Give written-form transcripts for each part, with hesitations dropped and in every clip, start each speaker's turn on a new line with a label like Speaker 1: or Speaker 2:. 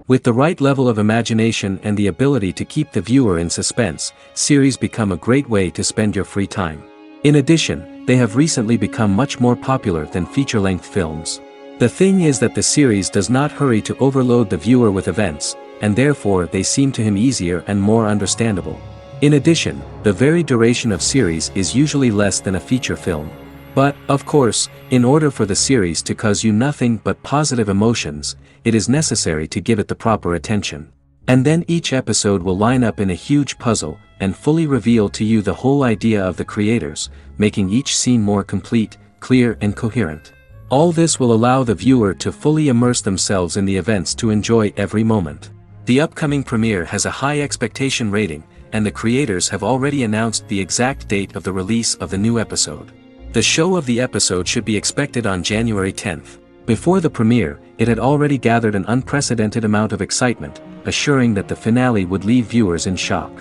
Speaker 1: With the right level of imagination and the ability to keep the viewer in suspense, series become a great way to spend your free time. In addition, they have recently become much more popular than feature-length films. The thing is that the series does not hurry to overload the viewer with events, and therefore they seem to him easier and more understandable. In addition, the very duration of series is usually less than a feature film. But, of course, in order for the series to cause you nothing but positive emotions, it is necessary to give it the proper attention. And then each episode will line up in a huge puzzle, and fully reveal to you the whole idea of the creators, making each scene more complete, clear and coherent. All this will allow the viewer to fully immerse themselves in the events to enjoy every moment. The upcoming premiere has a high expectation rating, and the creators have already announced the exact date of the release of the new episode. The show of the episode should be expected on January 10th. Before the premiere, it had already gathered an unprecedented amount of excitement, assuring that the finale would leave viewers in shock.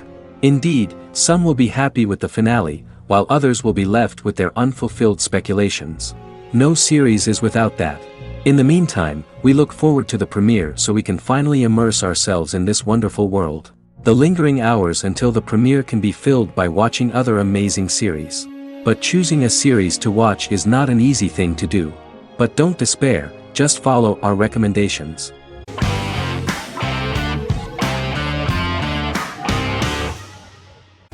Speaker 1: Indeed, some will be happy with the finale, while others will be left with their unfulfilled speculations. No series is without that. In the meantime, we look forward to the premiere so we can finally immerse ourselves in this wonderful world. The lingering hours until the premiere can be filled by watching other amazing series. But choosing a series to watch is not an easy thing to do. But don't despair, just follow our recommendations.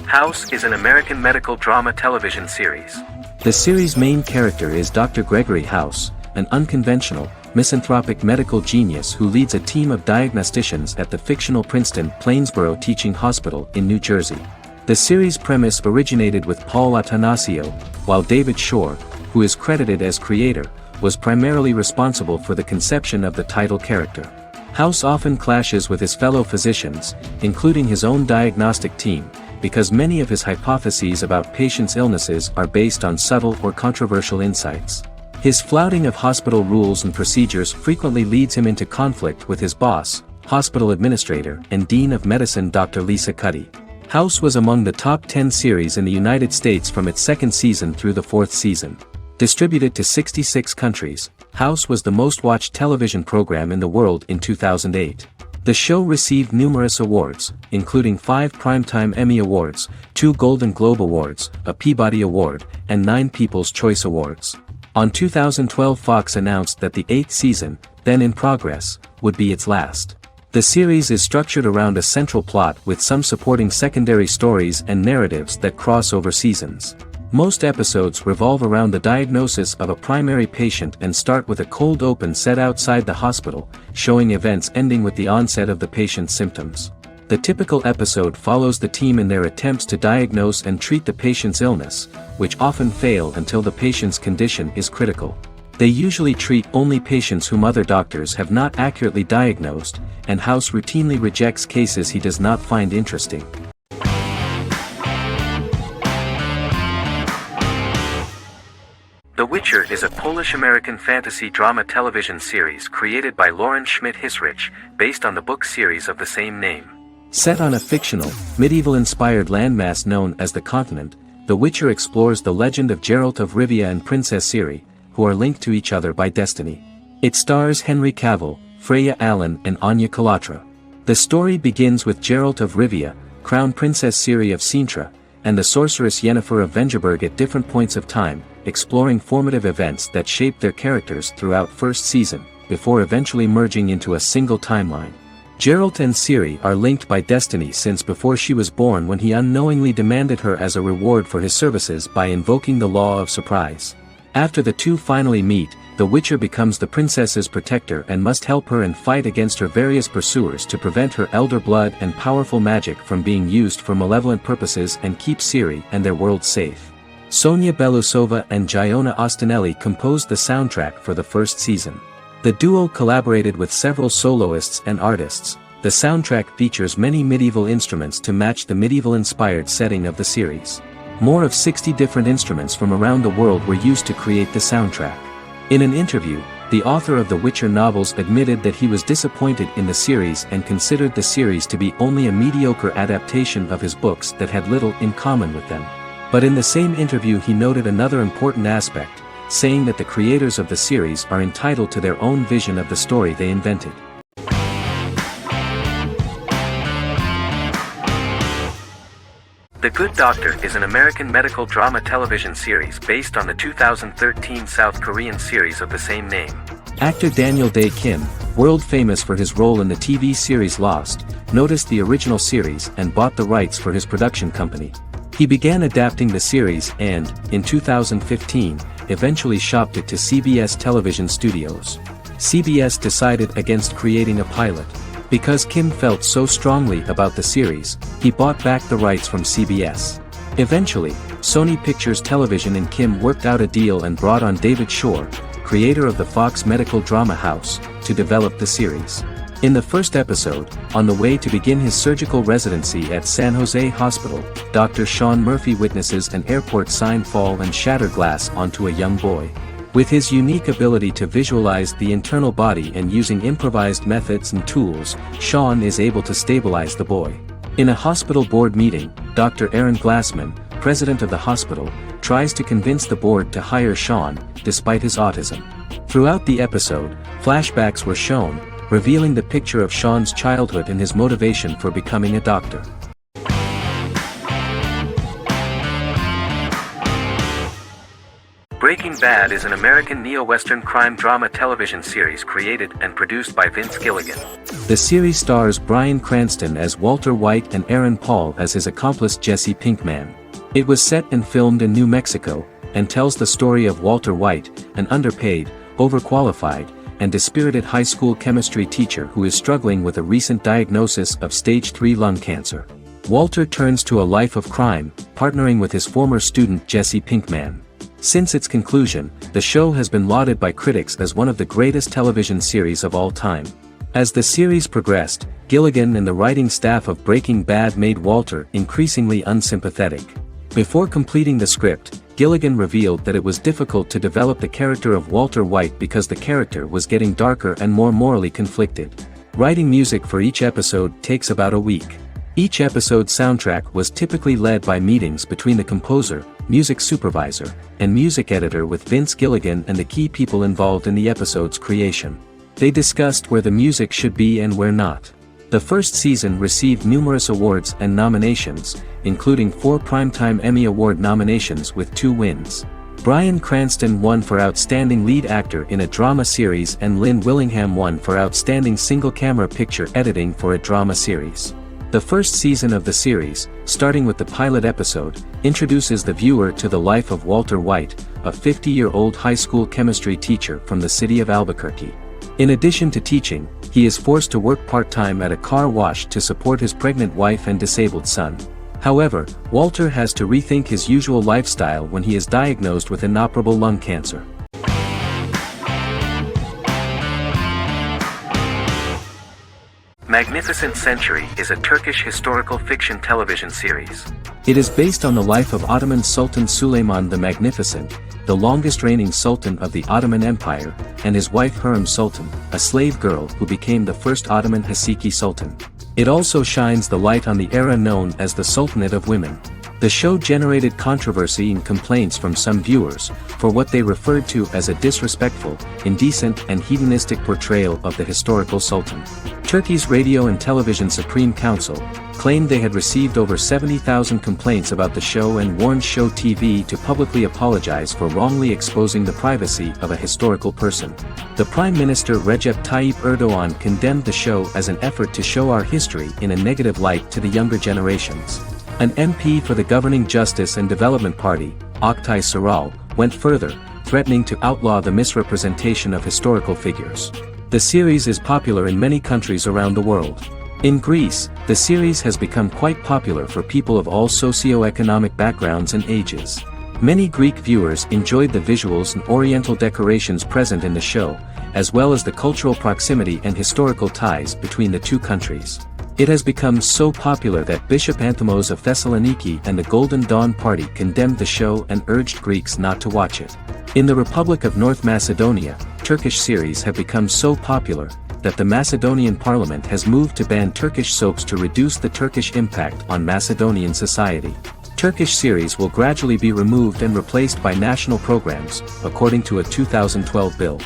Speaker 1: House is an American medical drama television series. The series' main character is Dr. Gregory House, an unconventional, misanthropic medical genius who leads a team of diagnosticians at the fictional Princeton Plainsboro Teaching Hospital in New Jersey. The series' premise originated with Paul Attanasio, while David Shore, who is credited as creator, was primarily responsible for the conception of the title character. House often clashes with his fellow physicians, including his own diagnostic team, because many of his hypotheses about patients' illnesses are based on subtle or controversial insights. His flouting of hospital rules and procedures frequently leads him into conflict with his boss, hospital administrator and dean of medicine Dr. Lisa Cuddy. House was among the top 10 series in the United States from its second season through the fourth season. Distributed to 66 countries, House was the most watched television program in the world in 2008. The show received numerous awards, including 5 Primetime Emmy Awards, 2 Golden Globe Awards, a Peabody Award, and 9 People's Choice Awards. On 2012, Fox announced that the 8th season, then in progress, would be its last. The series is structured around a central plot with some supporting secondary stories and narratives that cross over seasons. Most episodes revolve around the diagnosis of a primary patient and start with a cold open set outside the hospital, showing events ending with the onset of the patient's symptoms. The typical episode follows the team in their attempts to diagnose and treat the patient's illness, which often fail until the patient's condition is critical. They usually treat only patients whom other doctors have not accurately diagnosed, and House routinely rejects cases he does not find interesting. The Witcher is a Polish-American fantasy drama television series created by Lauren Schmidt-Hissrich, based on the book series of the same name. Set on a fictional, medieval-inspired landmass known as the Continent, The Witcher explores the legend of Geralt of Rivia and Princess Ciri, who are linked to each other by destiny. It stars Henry Cavill, Freya Allan and Anya Chalotra. The story begins with Geralt of Rivia, crowned Princess Ciri of Sintra, and the sorceress Yennefer of Vengerberg at different points of time, exploring formative events that shaped their characters throughout first season, before eventually merging into a single timeline. Geralt and Ciri are linked by destiny since before she was born when he unknowingly demanded her as a reward for his services by invoking the law of surprise. After the two finally meet, the Witcher becomes the princess's protector and must help her and fight against her various pursuers to prevent her elder blood and powerful magic from being used for malevolent purposes and keep Ciri and their world safe. Sonia Belousova and Giona Ostinelli composed the soundtrack for the first season. The duo collaborated with several soloists and artists. The soundtrack features many medieval instruments to match the medieval-inspired setting of the series. More of 60 different instruments from around the world were used to create the soundtrack. In an interview, the author of the Witcher novels admitted that he was disappointed in the series and considered the series to be only a mediocre adaptation of his books that had little in common with them. But in the same interview he noted another important aspect, saying that the creators of the series are entitled to their own vision of the story they invented. The Good Doctor is an American medical drama television series based on the 2013 South Korean series of the same name. Actor Daniel Dae Kim, world famous for his role in the TV series Lost, noticed the original series and bought the rights for his production company. He began adapting the series and, in 2015, eventually shopped it to CBS Television Studios. CBS decided against creating a pilot. Because Kim felt so strongly about the series, he bought back the rights from CBS. Eventually, Sony Pictures Television and Kim worked out a deal and brought on David Shore, creator of the Fox medical drama house, to develop the series. In the first episode, on the way to begin his surgical residency at San Jose Hospital, Dr. Sean Murphy witnesses an airport sign fall and shatter glass onto a young boy. With his unique ability to visualize the internal body and using improvised methods and tools, Sean is able to stabilize the boy. In a hospital board meeting, Dr. Aaron Glassman, president of the hospital, tries to convince the board to hire Sean, despite his autism. Throughout the episode, flashbacks were shown, revealing the picture of Sean's childhood and his motivation for becoming a doctor. Breaking Bad is an American neo-Western crime drama television series created and produced by Vince Gilligan. The series stars Bryan Cranston as Walter White and Aaron Paul as his accomplice Jesse Pinkman. It was set and filmed in New Mexico, and tells the story of Walter White, an underpaid, overqualified, and dispirited high school chemistry teacher who is struggling with a recent diagnosis of stage 3 lung cancer. Walter turns to a life of crime, partnering with his former student Jesse Pinkman. Since its conclusion, the show has been lauded by critics as one of the greatest television series of all time. As the series progressed, Gilligan and the writing staff of Breaking Bad made Walter increasingly unsympathetic. Before completing the script, Gilligan revealed that it was difficult to develop the character of Walter White because the character was getting darker and more morally conflicted. Writing music for each episode takes about a week. Each episode's soundtrack was typically led by meetings between the composer, music supervisor, and music editor with Vince Gilligan and the key people involved in the episode's creation. They discussed where the music should be and where not. The first season received numerous awards and nominations, including 4 Primetime Emmy Award nominations with 2 wins. Bryan Cranston won for Outstanding Lead Actor in a Drama Series and Lynn Willingham won for Outstanding Single-Camera Picture Editing for a Drama Series. The first season of the series, starting with the pilot episode, introduces the viewer to the life of Walter White, a 50-year-old high school chemistry teacher from the city of Albuquerque. In addition to teaching, he is forced to work part-time at a car wash to support his pregnant wife and disabled son. However, Walter has to rethink his usual lifestyle when he is diagnosed with inoperable lung cancer. Magnificent Century is a Turkish historical fiction television series. It is based on the life of Ottoman Sultan Süleyman the Magnificent, the longest-reigning sultan of the Ottoman Empire, and his wife Hürrem Sultan, a slave girl who became the first Ottoman Haseki Sultan. It also shines the light on the era known as the Sultanate of Women. The show generated controversy and complaints from some viewers, for what they referred to as a disrespectful, indecent and hedonistic portrayal of the historical sultan. Turkey's Radio and Television Supreme Council claimed they had received over 70,000 complaints about the show and warned Show TV to publicly apologize for wrongly exposing the privacy of a historical person. The Prime Minister Recep Tayyip Erdogan condemned the show as an effort to show our history in a negative light to the younger generations. An MP for the governing Justice and Development Party, Oktay Saral, went further, threatening to outlaw the misrepresentation of historical figures. The series is popular in many countries around the world. In Greece, the series has become quite popular for people of all socio-economic backgrounds and ages. Many Greek viewers enjoyed the visuals and oriental decorations present in the show, as well as the cultural proximity and historical ties between the two countries. It has become so popular that Bishop Anthemos of Thessaloniki and the Golden Dawn Party condemned the show and urged Greeks not to watch it. In the Republic of North Macedonia, Turkish series have become so popular that the Macedonian parliament has moved to ban Turkish soaps to reduce the Turkish impact on Macedonian society. Turkish series will gradually be removed and replaced by national programs, according to a 2012 bill.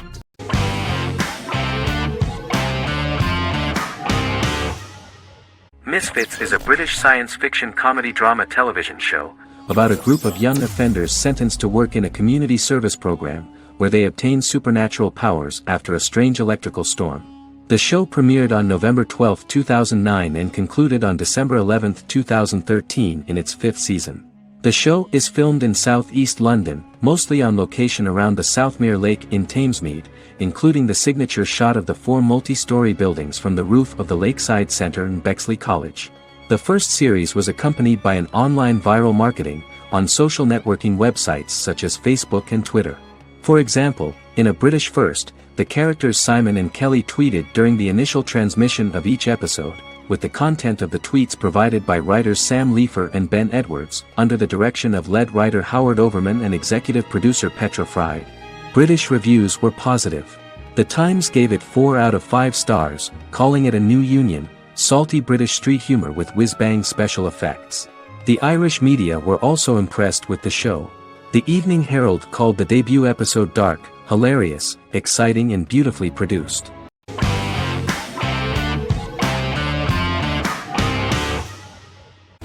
Speaker 1: Miss Misfits is a British science fiction comedy drama television show about a group of young offenders sentenced to work in a community service program, where they obtain supernatural powers after a strange electrical storm. The show premiered on November 12, 2009 and concluded on December 11, 2013 in its 5th season. The show is filmed in southeast London, mostly on location around the Southmere Lake in Thamesmead, including the signature shot of the 4 multi-story buildings from the roof of the Lakeside Centre in Bexley College. The first series was accompanied by an online viral marketing on social networking websites such as Facebook and Twitter. For example, in a British first, the characters Simon and Kelly tweeted during the initial transmission of each episode, with the content of the tweets provided by writers Sam Leifer and Ben Edwards, under the direction of lead writer Howard Overman and executive producer Petra Fried. British reviews were positive. The Times gave it 4 out of 5 stars, calling it a new union, salty British street humor with whiz-bang special effects. The Irish media were also impressed with the show. The Evening Herald called the debut episode dark, hilarious, exciting and beautifully produced.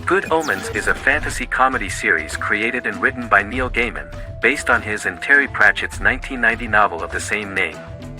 Speaker 1: Good Omens is a fantasy comedy series created and written by Neil Gaiman, based on his and Terry Pratchett's 1990 novel of the same name.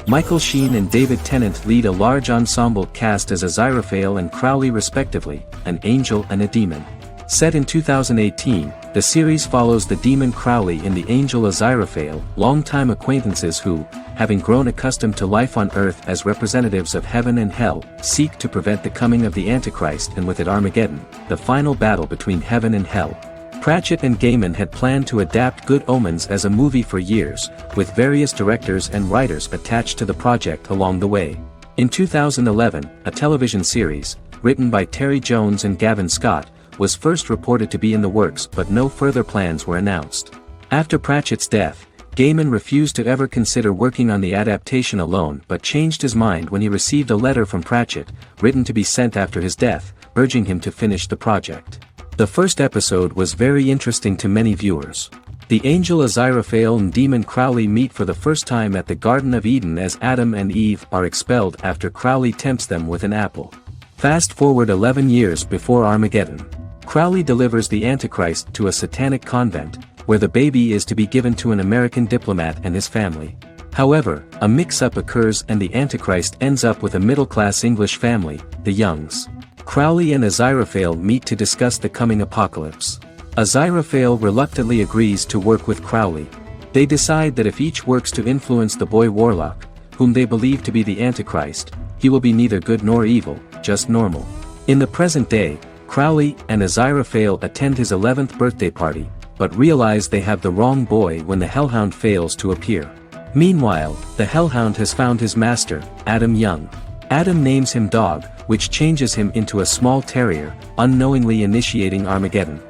Speaker 1: Michael Sheen and David Tennant lead a large ensemble cast as Aziraphale and Crowley respectively, an angel and a demon. Set in 2018, the series follows the demon Crowley and the angel Aziraphale, longtime acquaintances who, having grown accustomed to life on Earth as representatives of heaven and hell, seek to prevent the coming of the Antichrist and with it Armageddon, the final battle between heaven and hell. Pratchett and Gaiman had planned to adapt Good Omens as a movie for years, with various directors and writers attached to the project along the way. In 2011, a television series, written by Terry Jones and Gavin Scott, was first reported to be in the works but no further plans were announced. After Pratchett's death, Gaiman refused to ever consider working on the adaptation alone but changed his mind when he received a letter from Pratchett, written to be sent after his death, urging him to finish the project. The first episode was very interesting to many viewers. The angel Aziraphale and demon Crowley meet for the first time at the Garden of Eden as Adam and Eve are expelled after Crowley tempts them with an apple. Fast forward 11 years before Armageddon. Crowley delivers the Antichrist to a satanic convent, where the baby is to be given to an American diplomat and his family. However, a mix-up occurs and the Antichrist ends up with a middle-class English family, the Youngs. Crowley and Aziraphale meet to discuss the coming apocalypse. Aziraphale reluctantly agrees to work with Crowley. They decide that if each works to influence the boy Warlock, whom they believe to be the Antichrist, he will be neither good nor evil, just normal. In the present day, Crowley and Aziraphale attend his 11th birthday party, but realize they have the wrong boy when the Hellhound fails to appear. Meanwhile, the Hellhound has found his master, Adam Young. Adam names him Dog, which changes him into a small terrier, unknowingly initiating Armageddon.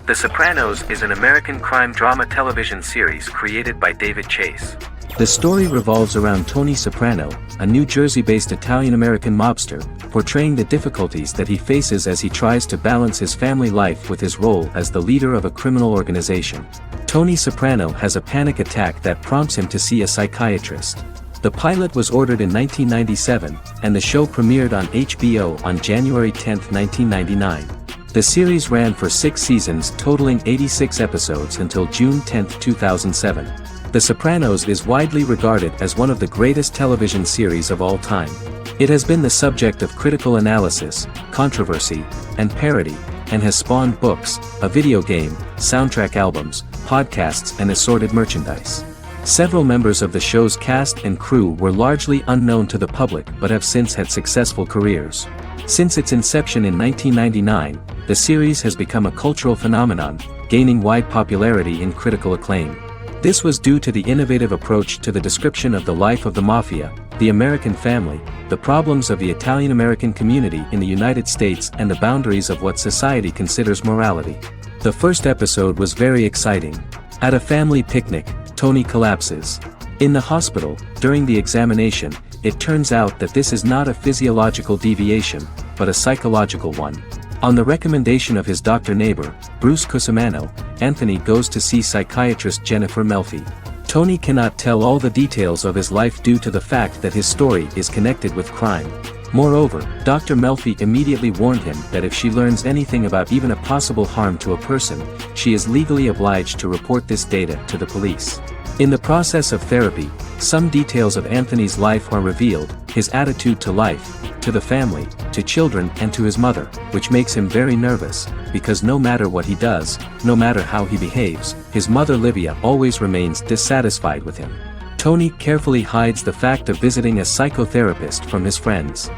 Speaker 1: The Sopranos is an American crime drama television series created by David Chase. The story revolves around Tony Soprano, a New Jersey-based Italian-American mobster, portraying the difficulties that he faces as he tries to balance his family life with his role as the leader of a criminal organization. Tony Soprano has a panic attack that prompts him to see a psychiatrist. The pilot was ordered in 1997, and the show premiered on HBO on January 10, 1999. The series ran for 6 seasons totaling 86 episodes until June 10, 2007. The Sopranos is widely regarded as one of the greatest television series of all time. It has been the subject of critical analysis, controversy, and parody, and has spawned books, a video game, soundtrack albums, podcasts and assorted merchandise. Several members of the show's cast and crew were largely unknown to the public but have since had successful careers. Since its inception in 1999, the series has become a cultural phenomenon, gaining wide popularity and critical acclaim. This was due to the innovative approach to the description of the life of the mafia, the American family, the problems of the Italian-American community in the United States and the boundaries of what society considers morality. The first episode was very exciting. At a family picnic, Tony collapses. In the hospital, during the examination, it turns out that this is not a physiological deviation, but a psychological one. On the recommendation of his doctor neighbor, Bruce Cusimano, Anthony goes to see psychiatrist Jennifer Melfi. Tony cannot tell all the details of his life due to the fact that his story is connected with crime. Moreover, Dr. Melfi immediately warned him that if she learns anything about even a possible harm to a person, she is legally obliged to report this data to the police. In the process of therapy, some details of Anthony's life are revealed, his attitude to life, to the family, to children and to his mother, which makes him very nervous, because no matter what he does, no matter how he behaves, his mother Livia always remains dissatisfied with him. Tony carefully hides the fact of visiting a psychotherapist from his friends.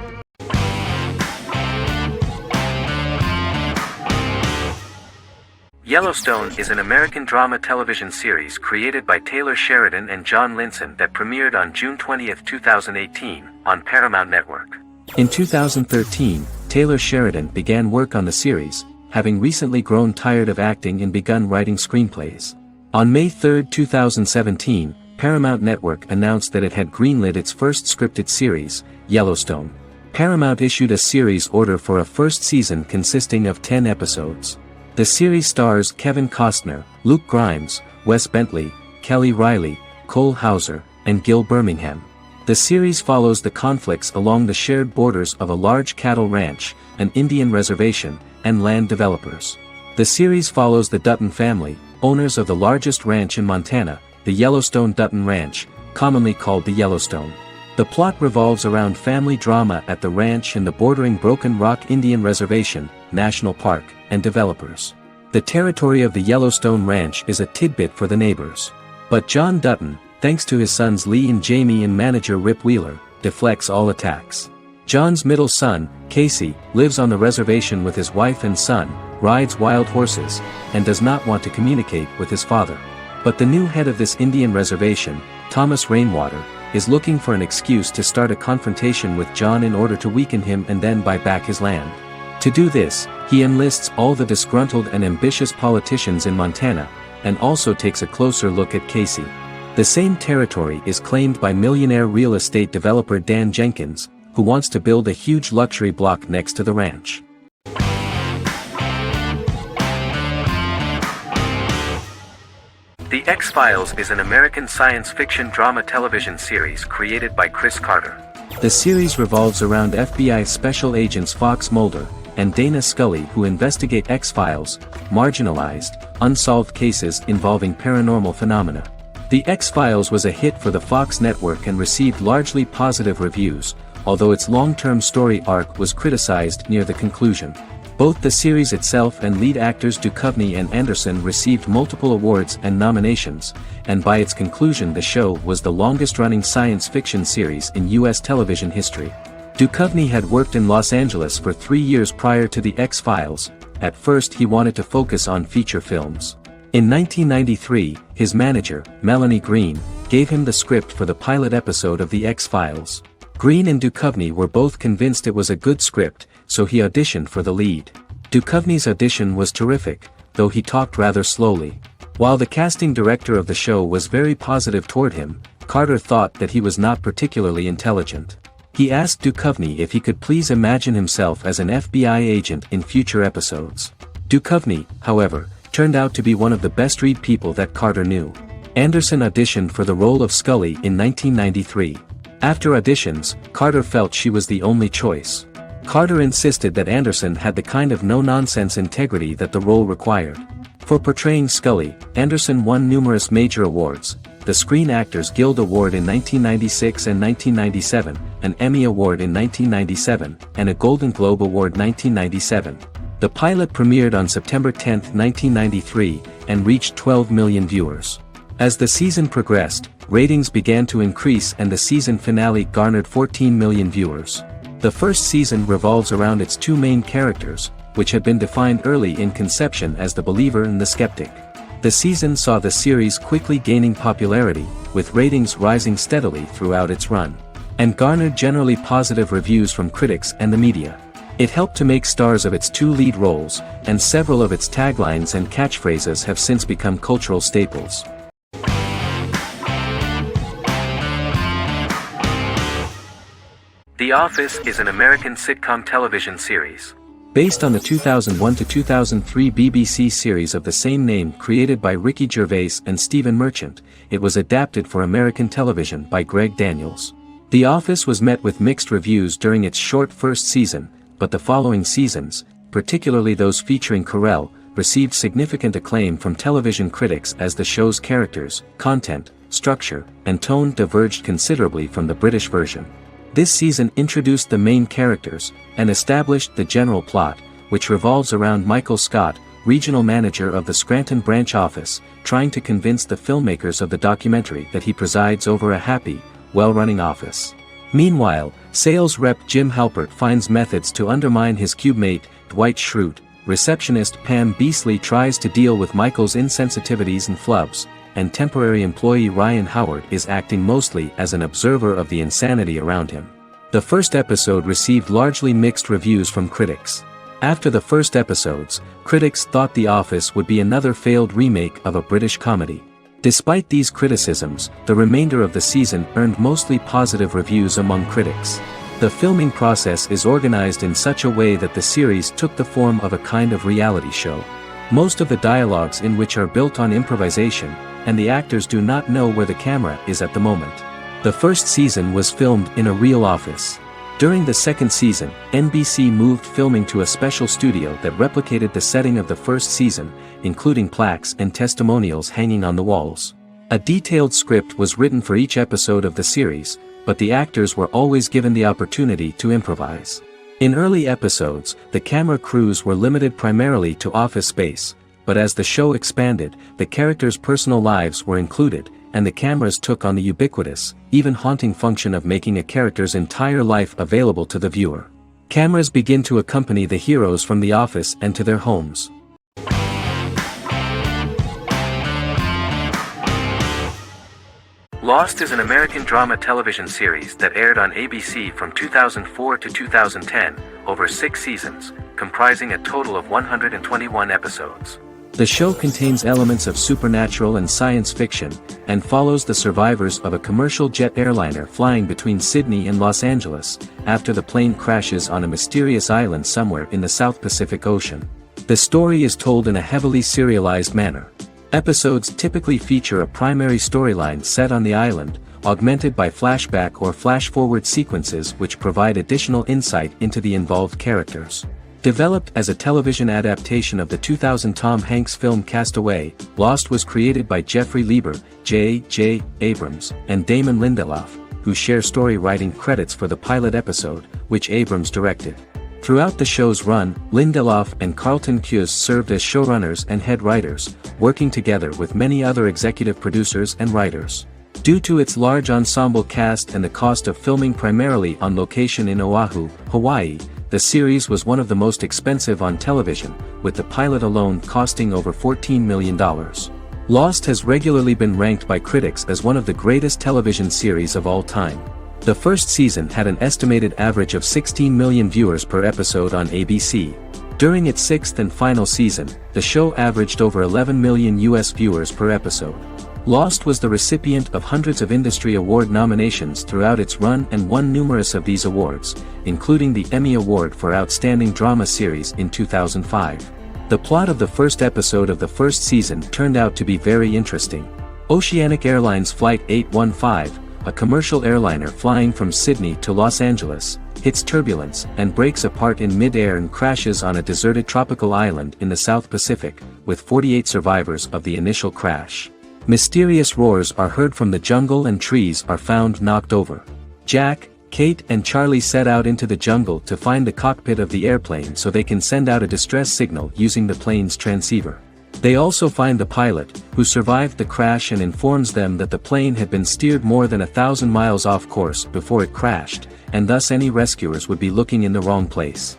Speaker 1: Yellowstone is an American drama television series created by Taylor Sheridan and John Linson that premiered on June 20, 2018, on Paramount Network. In 2013, Taylor Sheridan began work on the series, having recently grown tired of acting and begun writing screenplays. On May 3, 2017, Paramount Network announced that it had greenlit its first scripted series, Yellowstone. Paramount issued a series order for a first season consisting of 10 episodes. The series stars Kevin Costner, Luke Grimes, Wes Bentley, Kelly Riley, Cole Hauser, and Gil Birmingham. The series follows the conflicts along the shared borders of a large cattle ranch, an Indian reservation, and land developers. The series follows the Dutton family, owners of the largest ranch in Montana, the Yellowstone Dutton Ranch, commonly called the Yellowstone. The plot revolves around family drama at the ranch and the bordering Broken Rock Indian Reservation, National Park, and developers. The territory of the Yellowstone Ranch is a tidbit for the neighbors. But John Dutton, thanks to his sons Lee and Jamie and manager Rip Wheeler, deflects all attacks. John's middle son, Casey, lives on the reservation with his wife and son, rides wild horses, and does not want to communicate with his father. But the new head of this Indian reservation, Thomas Rainwater, is looking for an excuse to start a confrontation with John in order to weaken him and then buy back his land. To do this, he enlists all the disgruntled and ambitious politicians in Montana, and also takes a closer look at Casey. The same territory is claimed by millionaire real estate developer Dan Jenkins, who wants to build a huge luxury block next to the ranch. The X-Files is an American science fiction drama television series created by Chris Carter. The series revolves around FBI special agents Fox Mulder and Dana Scully who investigate X-Files, marginalized, unsolved cases involving paranormal phenomena. The X-Files was a hit for the Fox network and received largely positive reviews, although its long-term story arc was criticized near the conclusion. Both the series itself and lead actors Duchovny and Anderson received multiple awards and nominations, and by its conclusion the show was the longest-running science fiction series in U.S. television history. Duchovny had worked in Los Angeles for 3 years prior to The X-Files. At first he wanted to focus on feature films. In 1993, his manager, Melanie Green, gave him the script for the pilot episode of The X-Files. Green and Duchovny were both convinced it was a good script, so he auditioned for the lead. Duchovny's audition was terrific, though he talked rather slowly. While the casting director of the show was very positive toward him, Carter thought that he was not particularly intelligent. He asked Duchovny if he could please imagine himself as an FBI agent in future episodes. Duchovny, however, turned out to be one of the best-read people that Carter knew. Anderson auditioned for the role of Scully in 1993. After auditions, Carter felt she was the only choice. Carter insisted that Anderson had the kind of no-nonsense integrity that the role required. For portraying Scully, Anderson won numerous major awards, the Screen Actors Guild Award in 1996 and 1997, an Emmy Award in 1997, and a Golden Globe Award 1997. The pilot premiered on September 10, 1993, and reached 12 million viewers. As the season progressed, ratings began to increase and the season finale garnered 14 million viewers. The first season revolves around its two main characters, which had been defined early in conception as the believer and the skeptic. The season saw the series quickly gaining popularity, with ratings rising steadily throughout its run, and garnered generally positive reviews from critics and the media. It helped to make stars of its two lead roles, and several of its taglines and catchphrases have since become cultural staples. The Office is an American sitcom television series. Based on the 2001-2003 BBC series of the same name created by Ricky Gervais and Stephen Merchant, it was adapted for American television by Greg Daniels. The Office was met with mixed reviews during its short first season, but the following seasons, particularly those featuring Carell, received significant acclaim from television critics as the show's characters, content, structure, and tone diverged considerably from the British version. This season introduced the main characters, and established the general plot, which revolves around Michael Scott, regional manager of the Scranton branch office, trying to convince the filmmakers of the documentary that he presides over a happy, well-running office. Meanwhile, sales rep Jim Halpert finds methods to undermine his cubemate, Dwight Schrute. Receptionist Pam Beasley tries to deal with Michael's insensitivities and flubs, and temporary employee Ryan Howard is acting mostly as an observer of the insanity around him. The first episode received largely mixed reviews from critics. After the first episodes, critics thought The Office would be another failed remake of a British comedy. Despite these criticisms, the remainder of the season earned mostly positive reviews among critics. The filming process is organized in such a way that the series took the form of a kind of reality show. Most of the dialogues in which are built on improvisation, and the actors do not know where the camera is at the moment. The first season was filmed in a real office. During the second season, NBC moved filming to a special studio that replicated the setting of the first season, including plaques and testimonials hanging on the walls. A detailed script was written for each episode of the series, but the actors were always given the opportunity to improvise. In early episodes, the camera crews were limited primarily to office space, but as the show expanded, the characters' personal lives were included, and the cameras took on the ubiquitous, even haunting function of making a character's entire life available to the viewer. Cameras begin to accompany the heroes from the office and to their homes. Lost is an American drama television series that aired on ABC from 2004 to 2010, over 6 seasons, comprising a total of 121 episodes. The show contains elements of supernatural and science fiction, and follows the survivors of a commercial jet airliner flying between Sydney and Los Angeles, after the plane crashes on a mysterious island somewhere in the South Pacific Ocean. The story is told in a heavily serialized manner. Episodes typically feature a primary storyline set on the island, augmented by flashback or flash-forward sequences which provide additional insight into the involved characters. Developed as a television adaptation of the 2000 Tom Hanks film Castaway, Lost was created by Jeffrey Lieber, J.J. Abrams, and Damon Lindelof, who share story writing credits for the pilot episode, which Abrams directed. Throughout the show's run, Lindelof and Carlton Cuse served as showrunners and head writers, working together with many other executive producers and writers. Due to its large ensemble cast and the cost of filming primarily on location in Oahu, Hawaii, the series was one of the most expensive on television, with the pilot alone costing over $14 million. Lost has regularly been ranked by critics as one of the greatest television series of all time. The first season had an estimated average of 16 million viewers per episode on ABC. During its 6th and final season, the show averaged over 11 million US viewers per episode. Lost was the recipient of hundreds of industry award nominations throughout its run and won numerous of these awards, including the Emmy Award for Outstanding Drama Series in 2005. The plot of the first episode of the first season turned out to be very interesting. Oceanic Airlines Flight 815, a commercial airliner flying from Sydney to Los Angeles, hits turbulence and breaks apart in mid-air and crashes on a deserted tropical island in the South Pacific, with 48 survivors of the initial crash. Mysterious roars are heard from the jungle and trees are found knocked over. Jack, Kate and Charlie set out into the jungle to find the cockpit of the airplane so they can send out a distress signal using the plane's transceiver. They also find the pilot, who survived the crash and informs them that the plane had been steered more than 1,000 miles off course before it crashed, and thus any rescuers would be looking in the wrong place.